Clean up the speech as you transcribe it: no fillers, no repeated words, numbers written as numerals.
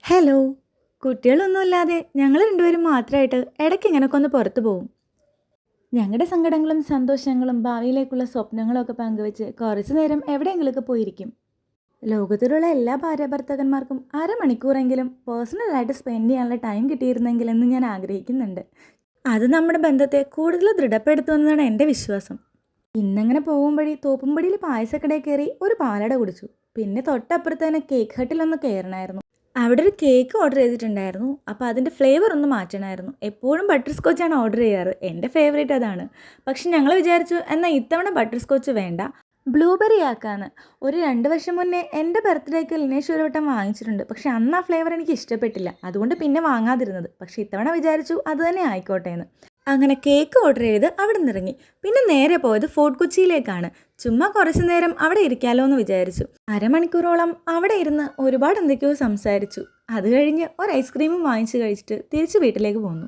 Hello. കുട്ടികളൊന്നുമില്ലാതെ ഞങ്ങൾ രണ്ടുപേരും മാത്രമായിട്ട് ഇടയ്ക്ക് ഇങ്ങനെയൊക്കെ ഒന്ന് പുറത്ത് പോകും. ഞങ്ങളുടെ സങ്കടങ്ങളും സന്തോഷങ്ങളും ഭാവിയിലേക്കുള്ള സ്വപ്നങ്ങളും ഒക്കെ പങ്കുവെച്ച് കുറച്ച് നേരം എവിടെയെങ്കിലുമൊക്കെ പോയിരിക്കും. ലോകത്തിലുള്ള എല്ലാ ഭാര്യാഭർത്താക്കന്മാർക്കും അരമണിക്കൂറെങ്കിലും പേഴ്സണലായിട്ട് സ്പെൻഡ് ചെയ്യാനുള്ള ടൈം കിട്ടിയിരുന്നെങ്കിലെന്ന് ഞാൻ ആഗ്രഹിക്കുന്നുണ്ട്. അത് നമ്മുടെ ബന്ധത്തെ കൂടുതൽ ദൃഢപ്പെടുത്തുമെന്നാണ് എൻ്റെ വിശ്വാസം. ഇന്നങ്ങനെ പോകുമ്പഴി തോപ്പുംപടിയിൽ പായസക്കടയിൽ കയറി ഒരു പാലട കുടിച്ചു. പിന്നെ തൊട്ടപ്പുറത്ത് തന്നെ കേക്ക് ഹട്ടിലൊന്ന് കയറണമായിരുന്നു. അവിടെ ഒരു കേക്ക് ഓർഡർ ചെയ്തിട്ടുണ്ടായിരുന്നു. അപ്പോൾ അതിൻ്റെ ഫ്ലേവർ ഒന്ന് മാറ്റണമായിരുന്നു. എപ്പോഴും ബട്ടർ സ്കോച്ചാണ് ഓർഡർ ചെയ്യാറ്. എൻ്റെ ഫേവറേറ്റ് അതാണ്. പക്ഷെ ഞങ്ങൾ വിചാരിച്ചു എന്നാൽ ഇത്തവണ ബട്ടർ സ്കോച്ച് വേണ്ട, ബ്ലൂബെറി ആക്കാന്ന്. ഒരു 2 വർഷം മുന്നേ എൻ്റെ ബർത്ത്ഡേക്ക് ലിനേഷ് ഒരു വട്ടം വാങ്ങിച്ചിട്ടുണ്ട്. പക്ഷെ അന്ന് ആ ഫ്ലേവർ എനിക്ക് ഇഷ്ടപ്പെട്ടില്ല. അതുകൊണ്ട് പിന്നെ വാങ്ങാതിരുന്നത്. പക്ഷെ ഇത്തവണ വിചാരിച്ചു അത് തന്നെ ആയിക്കോട്ടെ എന്ന്. അങ്ങനെ കേക്ക് ഓർഡർ ചെയ്ത് അവിടെ നിന്നിറങ്ങി. പിന്നെ നേരെ പോയത് ഫോർട്ട് കൊച്ചിയിലേക്കാണ്. ചുമ്മാ കുറച്ചു നേരം അവിടെ ഇരിക്കാലോ എന്ന് വിചാരിച്ചു. അരമണിക്കൂറോളം അവിടെ ഇരുന്ന് ഒരുപാട് എന്തൊക്കെയോ സംസാരിച്ചു. അത് കഴിഞ്ഞ് ഒരു ഐസ്ക്രീമും വാങ്ങിച്ച് കഴിച്ചിട്ട് തിരിച്ച് വീട്ടിലേക്ക് പോന്നു.